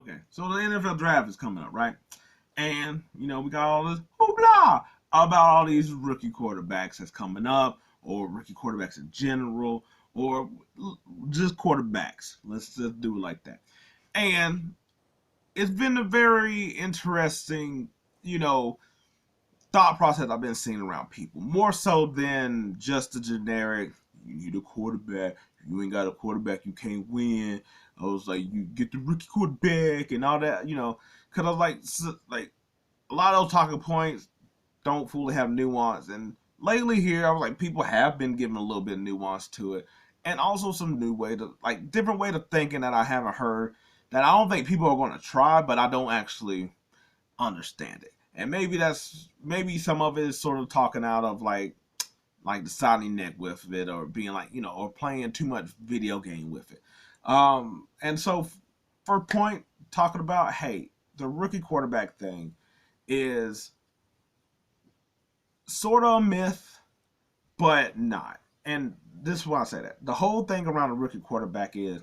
Okay, so the NFL draft is coming up, right? And we got all this hoopla about all these rookie quarterbacks that's coming up, or rookie quarterbacks in general, or just quarterbacks. Let's just do it like that. And it's been a very interesting, you know, thought process I've been seeing around people, more so than just the generic. You need a quarterback. If you ain't got a quarterback, you can't win. I was like, you get the rookie quarterback and all that, because I was like a lot of those talking points don't fully have nuance. And lately here, I was like, people have been giving a little bit of nuance to it, and also some new way to different way to thinking that I haven't heard. That I don't think people are going to try, but I don't actually understand it. And maybe some of it is sort of talking out of like the Sony neck with it, or being like or playing too much video game with it. And so for point talking about, hey, the rookie quarterback thing is sort of a myth, but not. And this is why I say that. The whole thing around a rookie quarterback is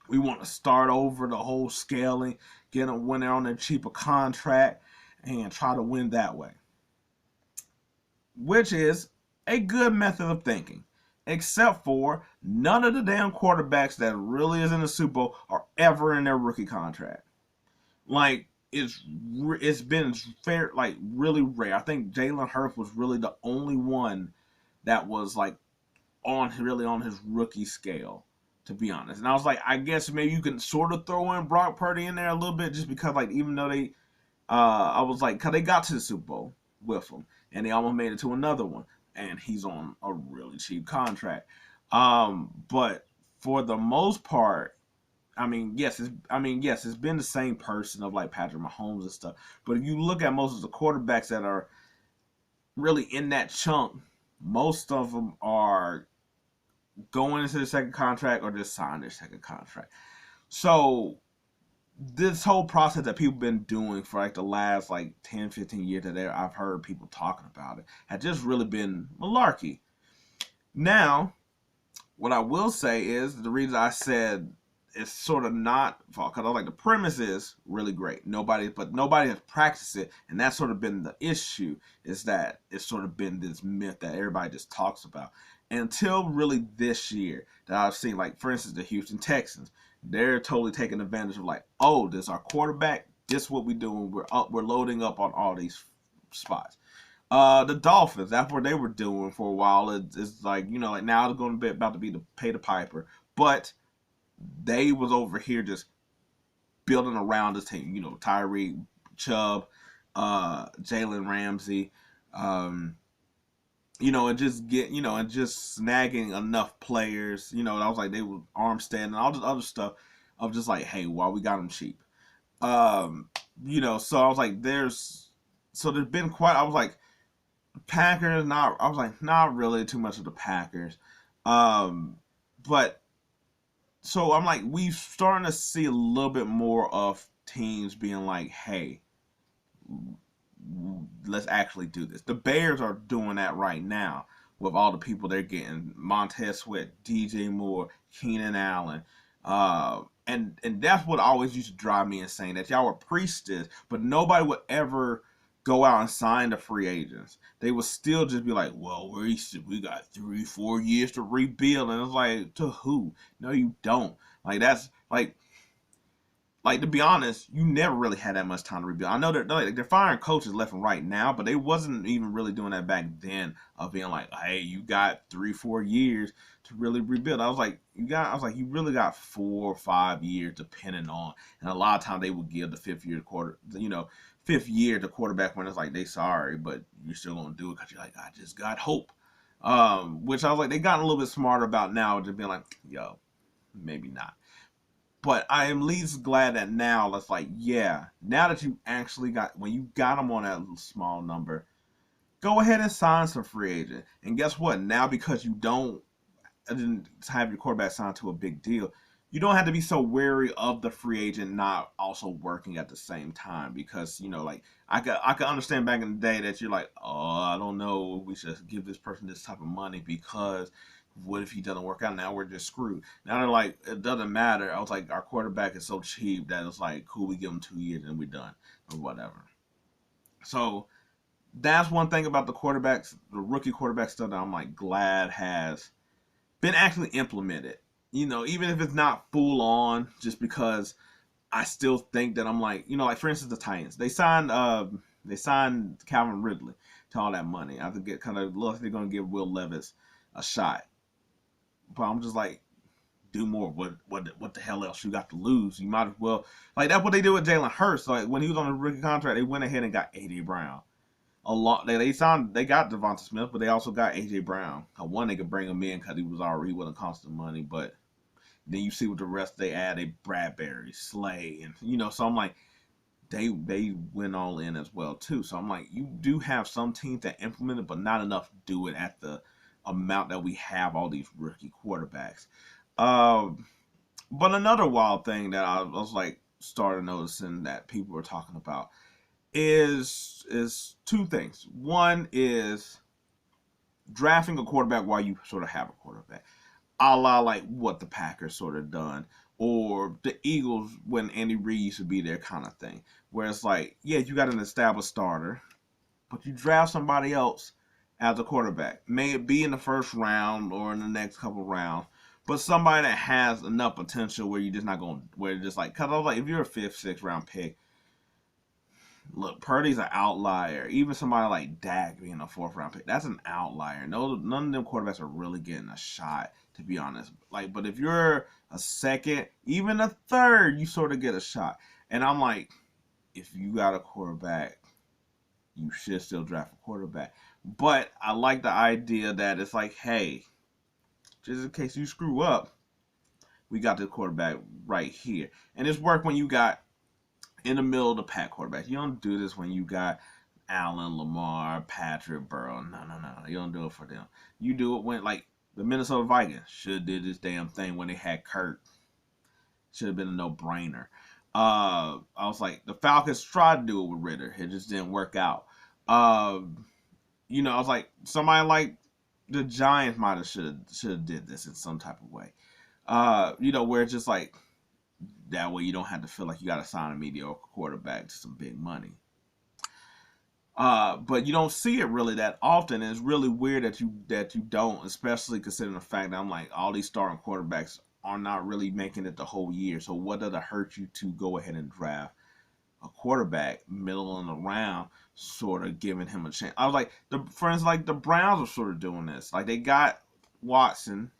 we want to start over the whole scaling, get them when they're on a cheaper contract, and try to win that way, which is a good method of thinking. Except for none of the damn quarterbacks that really is in the Super Bowl are ever in their rookie contract. Like it's been fair, like really rare. I think Jalen Hurts was really the only one that was like on his rookie scale, to be honest. And I was like, I guess maybe you can sort of throw in Brock Purdy in there a little bit, just because like even though I was like, cause they got to the Super Bowl with him, and they almost made it to another one, and he's on a really cheap contract. But for the most part, yes, it's been the same person of like Patrick Mahomes and stuff. But if you look at most of the quarterbacks that are really in that chunk, most of them are going into the second contract or just signed their second contract. So this whole process that people been doing for like the last like 10, 15 years that I've heard people talking about it had just really been malarkey. Now, what I will say is the reason I said it's sort of not fault, because I like the premise is really great. Nobody has practiced it, and that's sort of been the issue. Is that it's sort of been this myth that everybody just talks about until really this year that I've seen. Like for instance, the Houston Texans, they're totally taking advantage of like, oh, this is our quarterback. This is what we doing. We're loading up on all these spots. The Dolphins, that's what they were doing for a while. It's like like now it's going to be about to be the pay the piper, but they was over here just building around this team. Tyreek, Chubb, Jalen Ramsey, and just snagging enough players. I was like they were Armstead and all this other stuff of just like, hey, why we got them cheap? So I was like, there's been quite. I was like, Packers, not. I was like, not really too much of the Packers, but so I'm like, we starting to see a little bit more of teams being like, hey, let's actually do this. The Bears are doing that right now with all the people they're getting: Montez Sweat, DJ Moore, Keenan Allen. And that's what always used to drive me insane. That y'all were priestess, but nobody would ever go out and sign the free agents. They would still just be like, well, we got 3-4 years to rebuild. And it's like, to who? No, you don't. Like, that's like to be honest, you never really had that much time to rebuild. I know they're firing coaches left and right now, but they wasn't even really doing that back then of being like, hey, you got 3-4 years to really rebuild. I was like, you really got 4 or 5 years depending on, and a lot of times they would give the fifth year to quarterback when it's like they sorry, but you're still gonna do it because you're like, I just got hope. Which I was like, they got a little bit smarter about now, just being like, yo, maybe not. But I am least glad that now it's like, yeah, now that you actually when you got them on that small number, go ahead and sign some free agent. And guess what? Now because you didn't have your quarterback signed to a big deal, you don't have to be so wary of the free agent not also working at the same time. Because like I could understand back in the day that you're like, oh, I don't know, we should give this person this type of money because what if he doesn't work out? Now we're just screwed. Now they're like, it doesn't matter. I was like, our quarterback is so cheap that it's like, cool, we give him 2 years and we're done or whatever. So that's one thing about the quarterbacks, the rookie quarterback stuff that I'm like glad has been actually implemented. Even if it's not full on, just because I still think that I'm like, like for instance the Titans, they signed Calvin Ridley to all that money. I think it kind of looks like they're gonna give Will Levis a shot, but I'm just like, do more. What the hell else you got to lose? You might as well, like that's what they did with Jalen Hurts. Like when he was on a rookie contract, they went ahead and got AJ Brown. A lot they got Devonta Smith, but they also got AJ Brown. One, they could bring him in because he wasn't costing money, but then you see what the rest they added: Bradbury, Slay, and so I'm like, they went all in as well too. So I'm like, you do have some teams that implement it, but not enough to do it at the amount that we have all these rookie quarterbacks. But another wild thing that I was like started noticing that people were talking about is two things. One is drafting a quarterback while you sort of have a quarterback, a la like what the Packers sort of done, or the Eagles when Andy Reid used to be there kind of thing, where it's like, yeah, you got an established starter, but you draft somebody else as a quarterback. May it be in the first round or in the next couple rounds, but somebody that has enough potential where you're just not going, where you're just like, because I was like, if you're a fifth, sixth round pick, look, Purdy's an outlier. Even somebody like Dak being a fourth round pick, that's an outlier. No, none of them quarterbacks are really getting a shot, to be honest. Like, but if you're a second, even a third, you sort of get a shot. And I'm like, if you got a quarterback, you should still draft a quarterback. But I like the idea that it's like, hey, just in case you screw up, we got the quarterback right here. And it's worked when you got in the middle of the pack quarterbacks. You don't do this when you got Allen, Lamar, Patrick, Burrow. No. You don't do it for them. You do it when, like, the Minnesota Vikings should have did this damn thing when they had Kurt. Should have been a no-brainer. I was like, the Falcons tried to do it with Ritter. It just didn't work out. I was like, somebody like the Giants might have should have did this in some type of way. Where it's just like, that way you don't have to feel like you got to sign a mediocre quarterback to some big money. But you don't see it really that often, and it's really weird that you don't, especially considering the fact that I'm like, all these starting quarterbacks are not really making it the whole year. So what does it hurt you to go ahead and draft a quarterback middle in the round, sort of giving him a chance? I was like, the friends like the Browns are sort of doing this. Like they got Watson,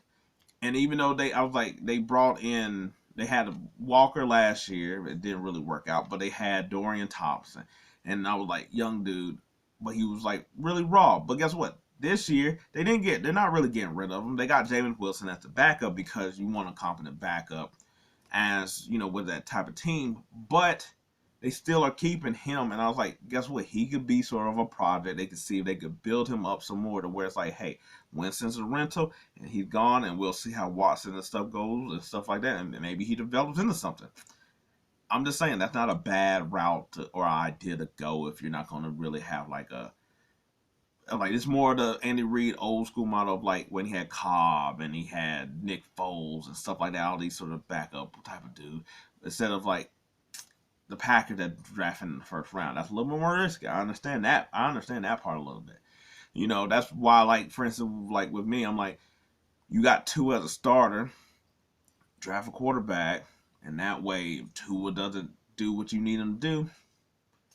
and even though they brought in. They had Walker last year. It didn't really work out, but they had Dorian Thompson. And I was like, young dude, but he was like really raw. But guess what? This year, they're not really getting rid of him. They got Jameis Wilson as the backup because you want a competent backup as, with that type of team. But they still are keeping him. And I was like, guess what? He could be sort of a project. They could see if they could build him up some more to where it's like, hey, Winston's a rental and he's gone, and we'll see how Watson and stuff goes and stuff like that. And maybe he develops into something. I'm just saying that's not a bad route or idea to go if you're not going to really have like it's more the Andy Reid old school model of like when he had Cobb and he had Nick Foles and stuff like that, all these sort of backup type of dude, instead of like the Packers that drafted in the first round. That's a little more risky. I understand that. Part a little bit. That's why, like, for instance, like with me, I'm like, you got Tua as a starter, draft a quarterback, and that way, if Tua doesn't do what you need him to do,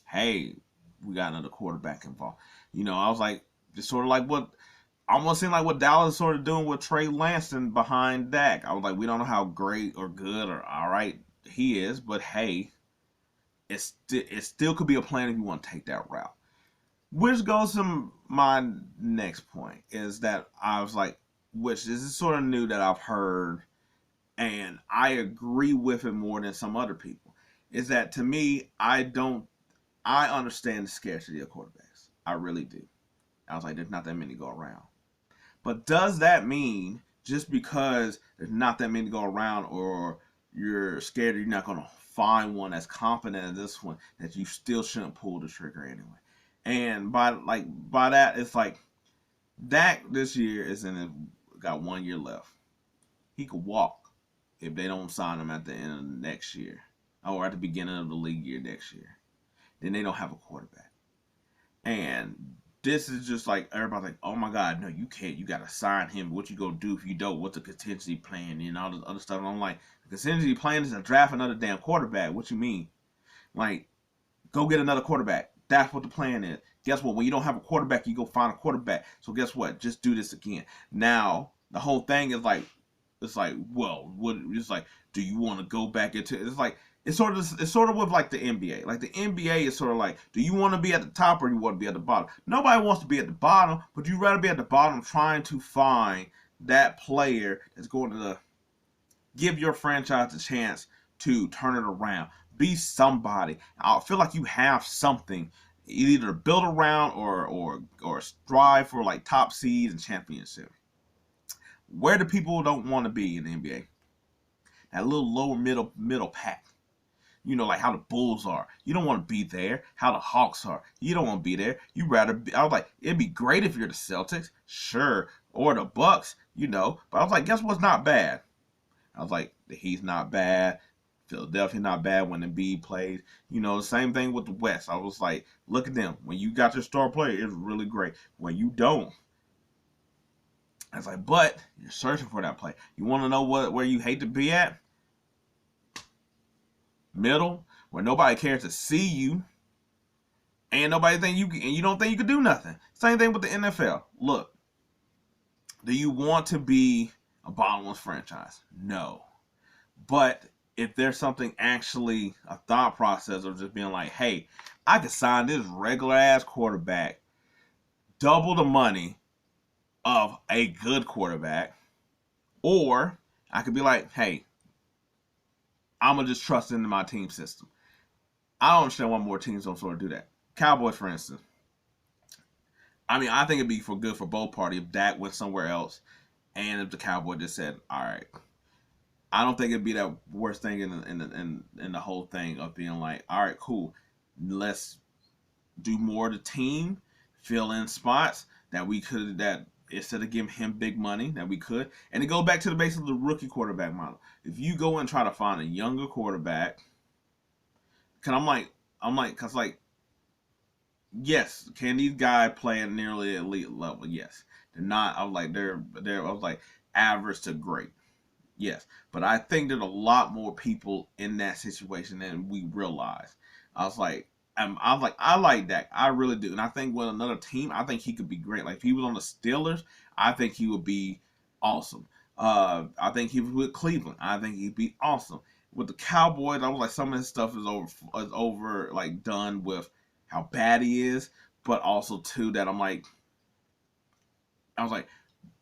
hey, we got another quarterback involved. I was like, just sort of like what, almost seemed like what Dallas is sort of doing with Trey Lance behind Dak. I was like, we don't know how great or good or all right he is, but hey, it still could be a plan if you want to take that route. Which goes to my next point is that I was like, which is sort of new that I've heard, and I agree with it more than some other people, is that to me, I understand the scarcity of quarterbacks. I really do. I was like, there's not that many to go around. But does that mean just because there's not that many to go around, or you're scared you're not going to find one that's confident in this one, that you still shouldn't pull the trigger anyway? And by that, it's like Dak this year is in got 1 year left. He could walk if they don't sign him at the end of next year or at the beginning of the league year next year. Then they don't have a quarterback. And this is just like everybody's like, oh my God, no, you can't. You got to sign him. What you gonna do if you don't? What's the contingency plan and all this other stuff? And I'm like, the contingency plan is to draft another damn quarterback. What you mean? Like, go get another quarterback. That's what the plan is. Guess what? When you don't have a quarterback, you go find a quarterback. So guess what? Just do this again. Now the whole thing is like, it's like, well, what? It's like, do you want to go back into? It's like it's sort of with like the NBA. Like the NBA is sort of like, do you want to be at the top or you want to be at the bottom? Nobody wants to be at the bottom, but you'd rather be at the bottom trying to find that player that's going to give your franchise a chance to turn it around. Be somebody. I feel like you have something either build around or strive for like top seeds and championship. Where the people don't want to be in the NBA, that little lower middle pack. You know, like how the Bulls are. You don't want to be there. How the Hawks are. You don't want to be there. You rather be. I was like, it'd be great if you're the Celtics, sure, or the Bucks, you know. But I was like, guess what's not bad? I was like, the Heat's not bad. Philadelphia not bad when Embiid plays. You know, the same thing with the West. I was like, look at them. When you got your star player, it's really great. When you don't, I was like, but you're searching for that play. You want to know where you hate to be at? Middle, where nobody cares to see you, and nobody think you can, and you don't think you can do nothing. Same thing with the NFL. Look, do you want to be a bottomless franchise? No, but if there's something actually a thought process of just being like, hey, I could sign this regular ass quarterback, double the money of a good quarterback, or I could be like, hey, I'm gonna just trust into my team system. I don't understand why more teams don't sort of do that. Cowboys, for instance. I mean, I think it'd be good for both parties if Dak went somewhere else, and if the Cowboys just said, "All right." I don't think it'd be that worst thing in the whole thing of being like, "All right, cool, let's do more of the team, fill in spots that we could that." Instead of giving him big money, that we could, and to go back to the base of the rookie quarterback model. If you go and try to find a younger quarterback, cause cause yes, can these guys play at nearly elite level? Yes, they're not. I was like, they're. I was like average to great. Yes, but I think there's a lot more people in that situation than we realize. I was like, I like Dak. I really do. And I think with another team, I think he could be great. Like if he was on the Steelers, I think he would be awesome. I think he was with Cleveland. I think he'd be awesome. With the Cowboys, I was like, some of his stuff is over like done with how bad he is, but also too that I was like,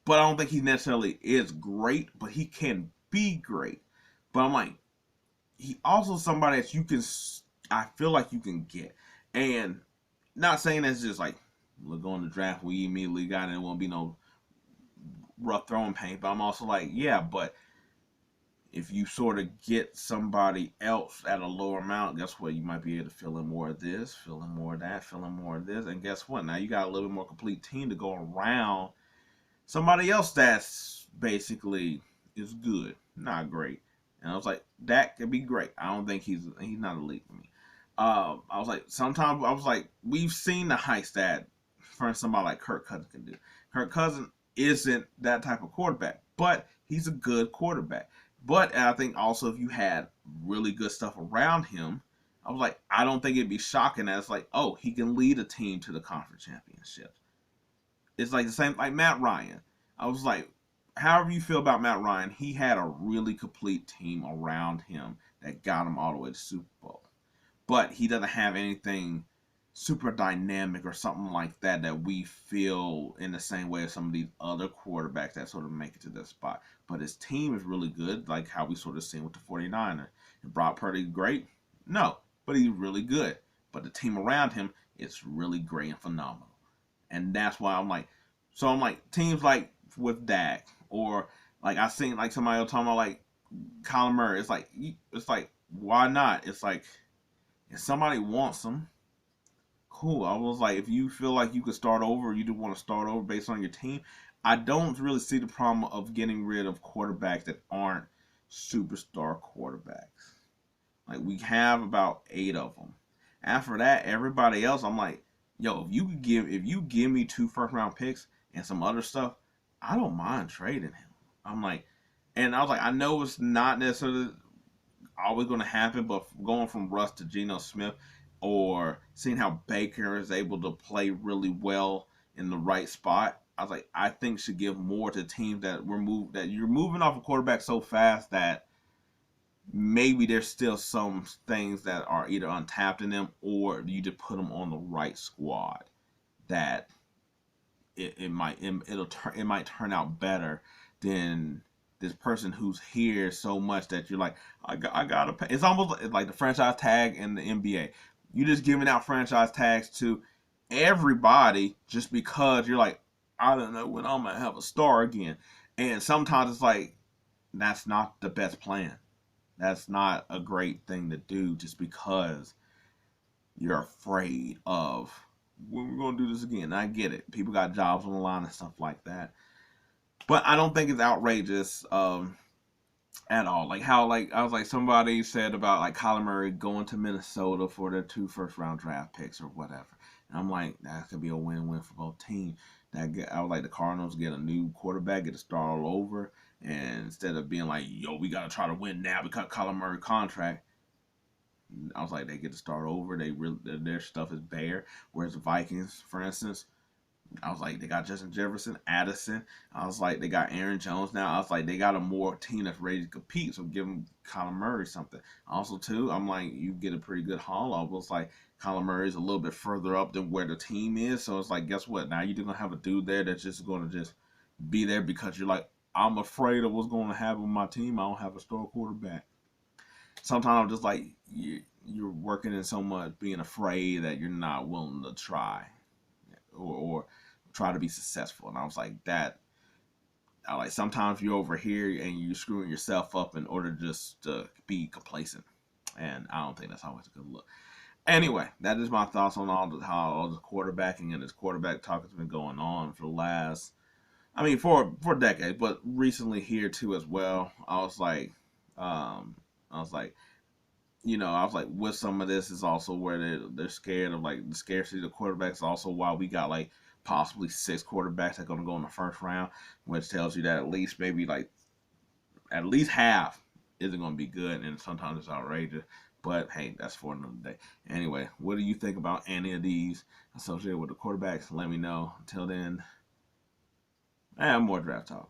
but I don't think he necessarily is great, but he can be great. But I'm like, he also somebody that you can, I feel like you can get. And not saying that's just like, look on the draft, we immediately got it, and it won't be no rough throwing pain. But I'm also like, yeah, but if you sort of get somebody else at a lower amount, guess what? You might be able to fill in more of this, fill in more of that, fill in more of this. And guess what? Now you got a little bit more complete team to go around somebody else that's basically is good, not great. And I was like, that could be great. I don't think he's not elite for me. I was like, sometimes I was like, we've seen the heights that for somebody like Kirk Cousins can do. Kirk Cousins isn't that type of quarterback, but he's a good quarterback. But I think also if you had really good stuff around him, I was like, I don't think it'd be shocking that it's like, oh, he can lead a team to the conference championship. It's like the same, like Matt Ryan. I was like, however you feel about Matt Ryan, he had a really complete team around him that got him all the way to Super Bowl. But he doesn't have anything super dynamic or something like that that we feel in the same way as some of these other quarterbacks that sort of make it to this spot. But his team is really good, like how we sort of seen with the 49ers. And Brock Purdy great? No, but he's really good. But the team around him is really great and phenomenal. And that's why I'm like, so I'm like, teams like with Dak, or like I seen like somebody else talking about like Kyler Murray. It's like, why not? It's like, if somebody wants them, cool. I was like, if you feel like you could start over, you do want to start over based on your team, I don't really see the problem of getting rid of quarterbacks that aren't superstar quarterbacks. Like we have about 8 of them. After that, everybody else, I'm like, yo, if you give me 2 first round picks and some other stuff, I don't mind trading him. I'm like, and I was like, I know it's not necessarily always going to happen, but going from Russ to Geno Smith, or seeing how Baker is able to play really well in the right spot, I was like, I think should give more to teams that you're moving off a quarterback so fast that maybe there's still some things that are either untapped in them, or you just put them on the right squad that it might turn out better than this person who's here so much that you're like, I gotta pay. It's almost like the franchise tag in the NBA. You just giving out franchise tags to everybody just because you're like, I don't know when I'm gonna have a star again. And sometimes it's like that's not the best plan. That's not a great thing to do just because you're afraid of when we're gonna do this again. And I get it. People got jobs on the line and stuff like that. But I don't think it's outrageous at all. Like how like I was like somebody said about like Kyler Murray going to Minnesota for their 2 first round draft picks or whatever. And I'm like, that could be a win-win for both teams. I would like the Cardinals get a new quarterback, get to start all over, and instead of being like, yo, we gotta try to win now because Kyler Murray contract. I was like, they get to start over. Their stuff is bare. Whereas the Vikings, for instance, I was like, they got Justin Jefferson, Addison. I was like, they got Aaron Jones now. I was like, they got a more team that's ready to compete. So give them Kyler Murray something. Also, too, I'm like, you get a pretty good haul off. It's like Kyler Murray's a little bit further up than where the team is. So it's like, guess what? Now you're going to have a dude there that's just going to just be there because you're like, I'm afraid of what's going to happen with my team. I don't have a star quarterback. Sometimes I'm just like, you're working in so much being afraid that you're not willing to try or try to be successful. And I was like, I like sometimes you're over here and you're screwing yourself up in order just to be complacent. And I don't think that's always a good look. Anyway, that is my thoughts on how all the quarterbacking and this quarterback talk has been going on for the last, I mean, for decades, but recently here too as well. I was like, I was like, with some of this is also where they're scared of like the scarcity of quarterbacks. Also, why we got like possibly 6 quarterbacks that are going to go in the first round, which tells you that at least maybe like at least half isn't going to be good, and sometimes it's outrageous. But hey, that's for another day. Anyway, what do you think about any of these associated with the quarterbacks? Let me know. Until then, I have more draft talk.